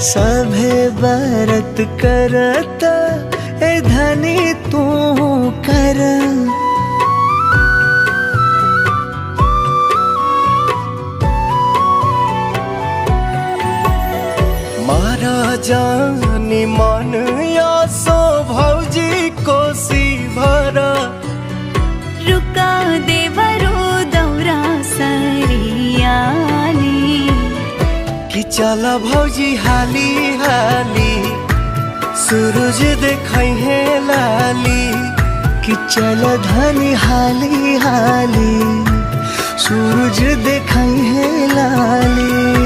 सभे बरत करत ए धनी तू कर। मारा जानी मन या सो भौजी कोसी भरा। रुका देवरो दौरा सरियाली कि चल भौजी हाली हाली सूरज देखै है लाली। कि चल धनी हाली हाली सूरज देखै है लाली।